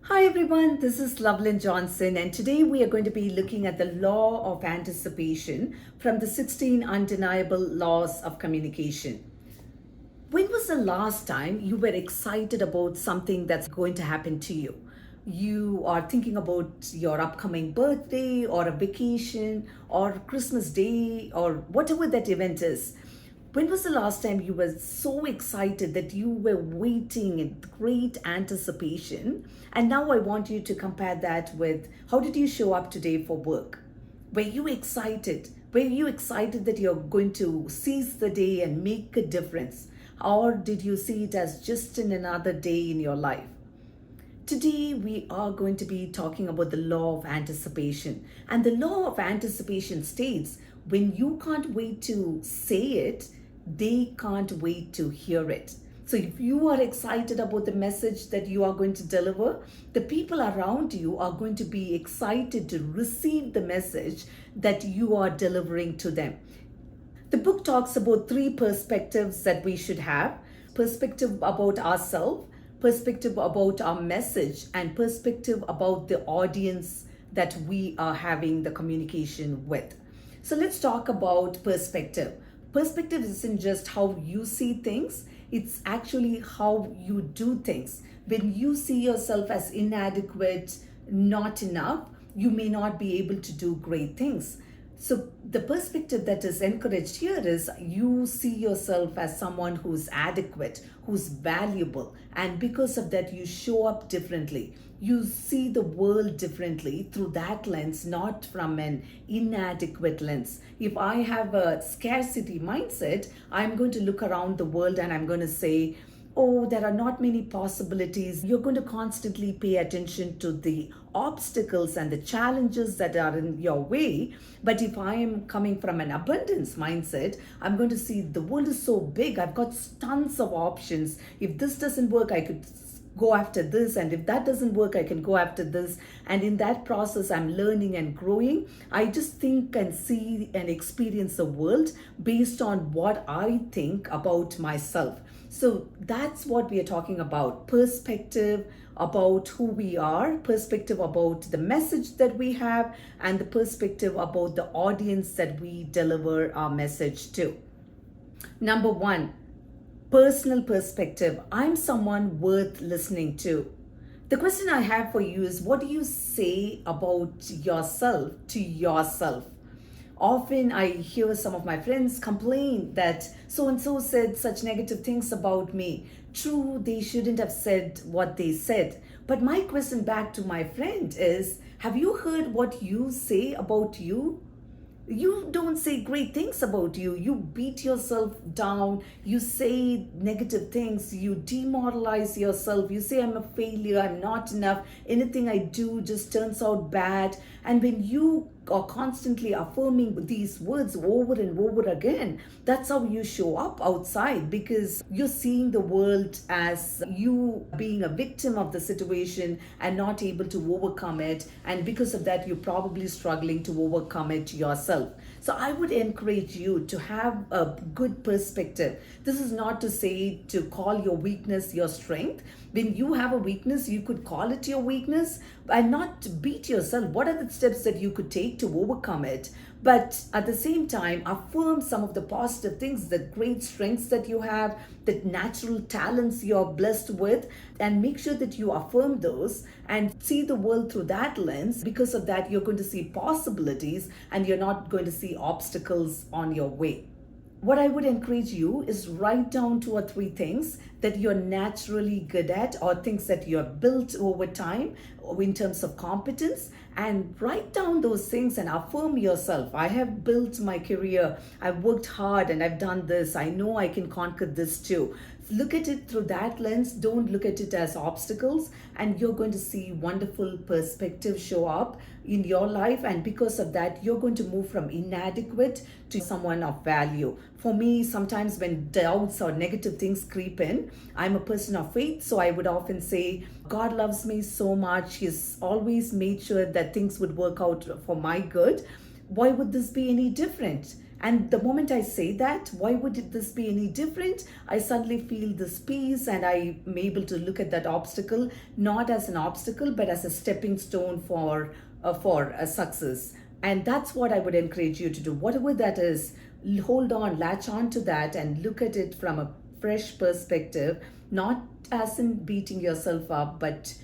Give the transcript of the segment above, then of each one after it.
Hi everyone, this is Lovelin Johnson, and today we are going to be looking at the law of anticipation from the 16 undeniable laws of communication. When was the last time you were excited about something that's going to happen to you? You are thinking about your upcoming birthday or a vacation or Christmas Day or whatever that event is. When was the last time you were so excited that you were waiting in great anticipation? And now I want you to compare that with how did you show up today for work? Were you excited? Were you excited that you're going to seize the day and make a difference? Or did you see it as just in another day in your life? Today, we are going to be talking about the law of anticipation. And the law of anticipation states when you can't wait to say it, they can't wait to hear it. So, if you are excited about the message that you are going to deliver, the people around you are going to be excited to receive the message that you are delivering to them. The book talks about three perspectives that we should have: perspective about ourselves, perspective about our message, and perspective about the audience that we are having the communication with. So let's talk about perspective. Perspective isn't just how you see things, it's actually how you do things. When you see yourself as inadequate, not enough, you may not be able to do great things. So, the perspective that is encouraged here is you see yourself as someone who's adequate, who's valuable, and because of that, you show up differently. You see the world differently through that lens, not from an inadequate lens. If I have a scarcity mindset, I'm going to look around the world and I'm going to say, oh, there are not many possibilities. You're going to constantly pay attention to the obstacles and the challenges that are in your way. But if I am coming from an abundance mindset, I'm going to see the world is so big. I've got tons of options. If this doesn't work, I could go after this, and if that doesn't work, I can go after this. And in that process, I'm learning and growing. I just think and see and experience the world based on what I think about myself. So that's what we are talking about: perspective about who we are, perspective about the message that we have, and the perspective about the audience that we deliver our message to. Number one, personal perspective. I'm someone worth listening to. The question I have for you is, what do you say about yourself to yourself? Often I hear some of my friends complain that so and so said such negative things about me. True, they shouldn't have said what they said. But my question back to my friend is, have you heard what you say about you? You don't say great things about you. You beat yourself down. You say negative things. You demoralize yourself. You say, I'm a failure. I'm not enough. Anything I do just turns out bad. And when you are constantly affirming these words over and over again, that's how you show up outside, because you're seeing the world as you being a victim of the situation and not able to overcome it. And because of that, you're probably struggling to overcome it yourself. So I would encourage you to have a good perspective. This is not to say to call your weakness your strength. When you have a weakness, you could call it your weakness and not beat yourself. What are the steps that you could take to overcome it? But at the same time, affirm some of the positive things, the great strengths that you have, the natural talents you're blessed with, and make sure that you affirm those and see the world through that lens. Because of that, you're going to see possibilities and you're not going to see obstacles on your way. What I would encourage you is write down 2 or 3 things that you're naturally good at, or things that you're built over time in terms of competence, and write down those things and affirm yourself. I have built my career. I've worked hard and I've done this. I know I can conquer this too. Look at it through that lens. Don't look at it as obstacles, and you're going to see wonderful perspective show up in your life. And because of that, you're going to move from inadequate to someone of value. For me, sometimes when doubts or negative things creep in, I'm a person of faith. So I would often say, God loves me so much. He's always made sure that things would work out for my good. Why would this be any different? And the moment I say that, why would this be any different? I suddenly feel this peace, and I'm able to look at that obstacle not as an obstacle, but as a stepping stone for a success. And that's what I would encourage you to do. Whatever that is, hold on, latch on to that, and look at it from a fresh perspective, not as in beating yourself up, but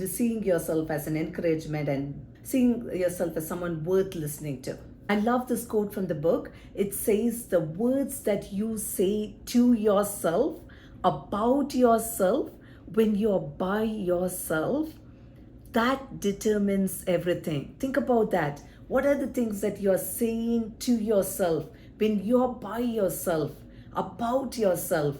seeing yourself as an encouragement and seeing yourself as someone worth listening to. I love this quote from the book. It says, the words that you say to yourself, about yourself, when you're by yourself, that determines everything. Think about that. What are the things that you're saying to yourself when you're by yourself, about yourself?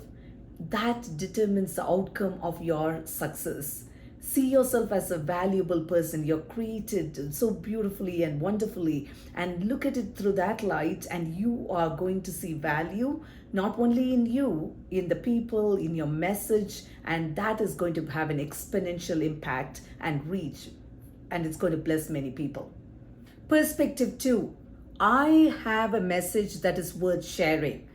That determines the outcome of your success. See yourself as a valuable person. You're created so beautifully and wonderfully, and look at it through that light, and you are going to see value not only in you, in the people, in your message, and that is going to have an exponential impact and reach, and it's going to bless many people. Perspective 2, I have a message that is worth sharing.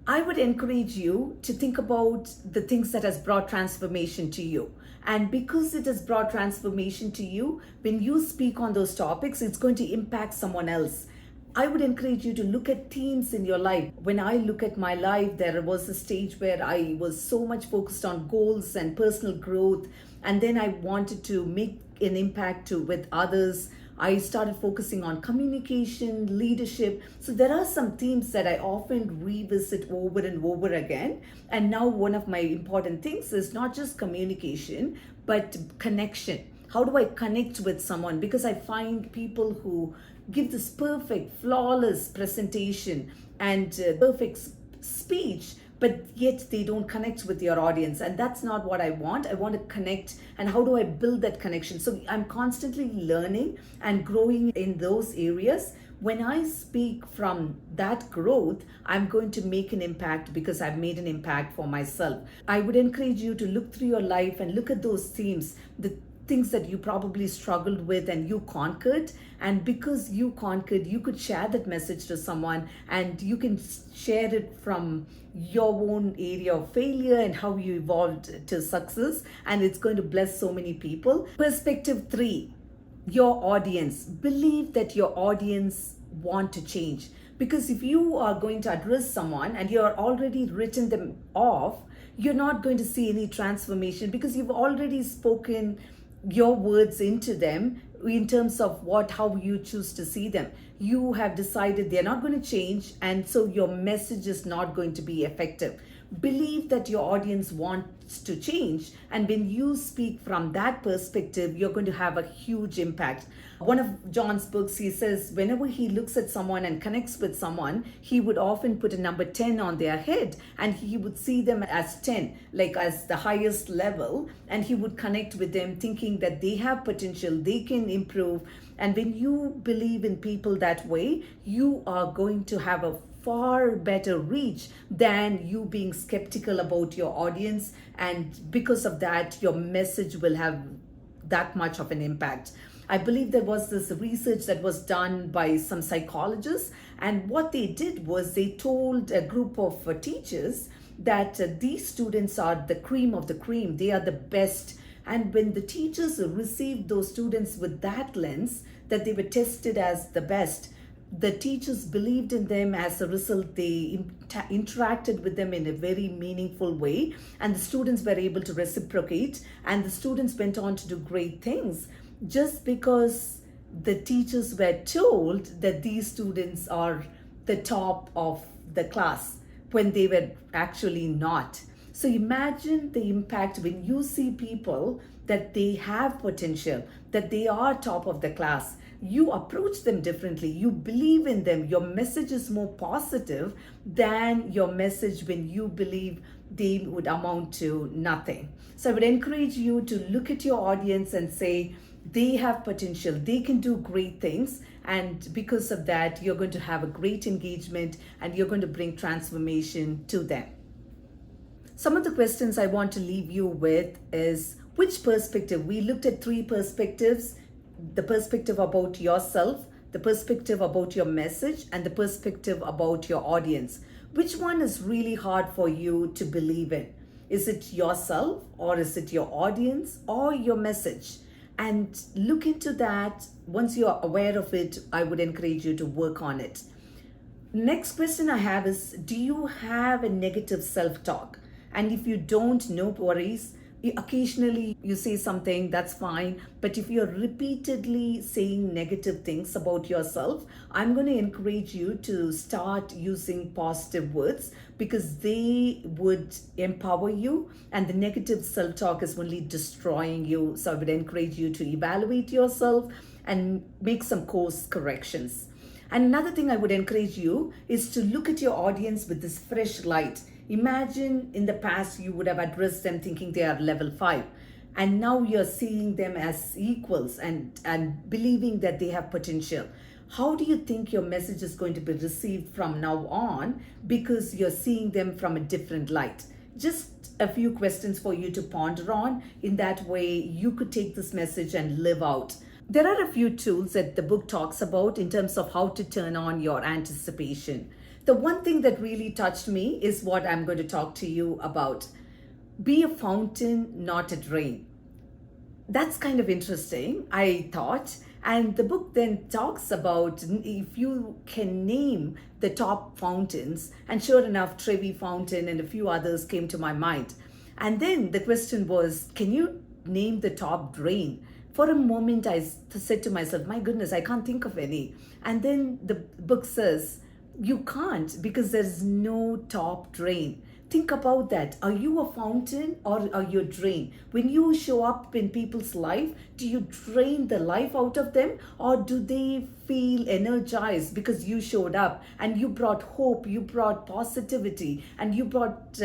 I would encourage you to think about the things that has brought transformation to you. And because it has brought transformation to you, when you speak on those topics, it's going to impact someone else. I would encourage you to look at themes in your life. When I look at my life, there was a stage where I was so much focused on goals and personal growth, and then I wanted to make an impact with others. I started focusing on communication, leadership. So there are some themes that I often revisit over and over again. And now one of my important things is not just communication, but connection. How do I connect with someone? Because I find people who give this perfect, flawless presentation and perfect speech, but yet they don't connect with your audience. And that's not what I want. I want to connect. And how do I build that connection? So I'm constantly learning and growing in those areas. When I speak from that growth, I'm going to make an impact because I've made an impact for myself. I would encourage you to look through your life and look at those themes, the things that you probably struggled with and you conquered. And because you conquered, you could share that message to someone, and you can share it from your own area of failure and how you evolved to success. And it's going to bless so many people. Perspective 3, your audience. Believe that your audience want to change. Because if you are going to address someone and you're already written them off, you're not going to see any transformation, because you've already spoken your words into them in terms of how you choose to see them. You have decided they're not going to change, and so your message is not going to be effective. Believe that your audience wants to change, and when you speak from that perspective, you're going to have a huge impact. One of John's books, he says whenever he looks at someone and connects with someone, he would often put a number 10 on their head, and he would see them as 10, like as the highest level, and he would connect with them thinking that they have potential, they can improve. And when you believe in people that way, you are going to have a far better reach than you being skeptical about your audience. And because of that, your message will have that much of an impact. I believe there was this research that was done by some psychologists, and what they did was they told a group of teachers that these students are the cream of the cream, they are the best. And when the teachers received those students with that lens, that they were tested as the best, the teachers believed in them. As a result, they interacted with them in a very meaningful way, and the students were able to reciprocate, and the students went on to do great things just because the teachers were told that these students are the top of the class when they were actually not. So imagine the impact when you see people that they have potential, that they are top of the class. You approach them differently. You believe in them. Your message is more positive than your message when you believe they would amount to nothing. So I would encourage you to look at your audience and say, they have potential, they can do great things. And because of that, you're going to have a great engagement and you're going to bring transformation to them. Some of the questions I want to leave you with is, which perspective? We looked at 3 perspectives: the perspective about yourself, the perspective about your message and the perspective about your audience. Which one is really hard for you to believe in? Is it yourself, or is it your audience, or your message? And look into that. Once you're aware of it, I would encourage you to work on it. Next question I have is, do you have a negative self-talk? And if you don't, no worries. Occasionally you say something, that's fine. But if you're repeatedly saying negative things about yourself, I'm going to encourage you to start using positive words, because they would empower you, and the negative self-talk is only destroying you. So I would encourage you to evaluate yourself and make some course corrections. And another thing I would encourage you is to look at your audience with this fresh light. Imagine in the past you would have addressed them thinking they are level 5. And now you're seeing them as equals and believing that they have potential. How do you think your message is going to be received from now on, because you're seeing them from a different light? Just a few questions for you to ponder on. In that way, you could take this message and live out. There are a few tools that the book talks about in terms of how to turn on your anticipation. The one thing that really touched me is what I'm going to talk to you about. Be a fountain, not a drain. That's kind of interesting, I thought. And the book then talks about if you can name the top fountains, and sure enough, Trevi Fountain and a few others came to my mind. And then the question was, can you name the top drain? For a moment, I said to myself, my goodness, I can't think of any. And then the book says, you can't, because there's no top drain. Think about that. Are you a fountain or are you a drain? When you show up in people's life, do you drain the life out of them, or do they feel energized because you showed up and you brought hope, you brought positivity, and you brought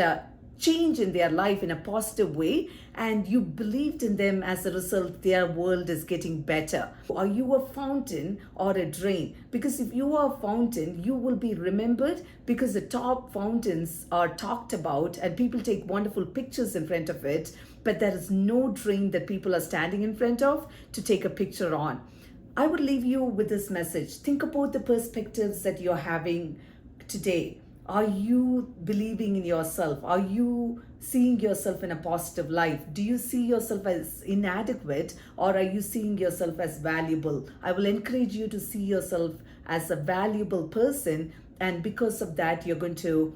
change in their life in a positive way, and you believed in them? As a result, their world is getting better. Are you a fountain or a drain? Because if you are a fountain, you will be remembered, because the top fountains are talked about and people take wonderful pictures in front of it, but there is no drain that people are standing in front of to take a picture on. I would leave you with this message. Think about the perspectives that you're having today. Are you believing in yourself? Are you seeing yourself in a positive light? Do you see yourself as inadequate, or are you seeing yourself as valuable? I will encourage you to see yourself as a valuable person, and because of that, you're going to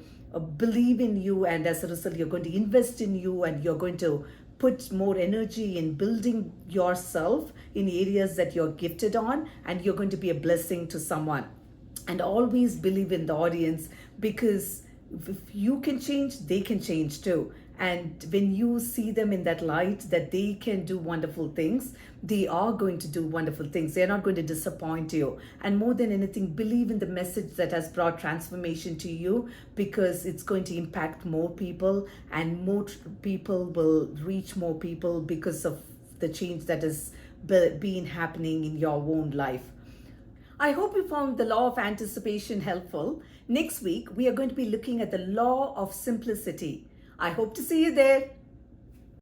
believe in you, and as a result, you're going to invest in you, and you're going to put more energy in building yourself in areas that you're gifted on, and you're going to be a blessing to someone. And always believe in the audience, because if you can change, they can change too. And when you see them in that light that they can do wonderful things, they are going to do wonderful things. They're not going to disappoint you. And more than anything, believe in the message that has brought transformation to you, because it's going to impact more people, and more people will reach more people because of the change that has been happening in your own life. I hope you found the law of anticipation helpful. Next week, we are going to be looking at the law of simplicity. I hope to see you there.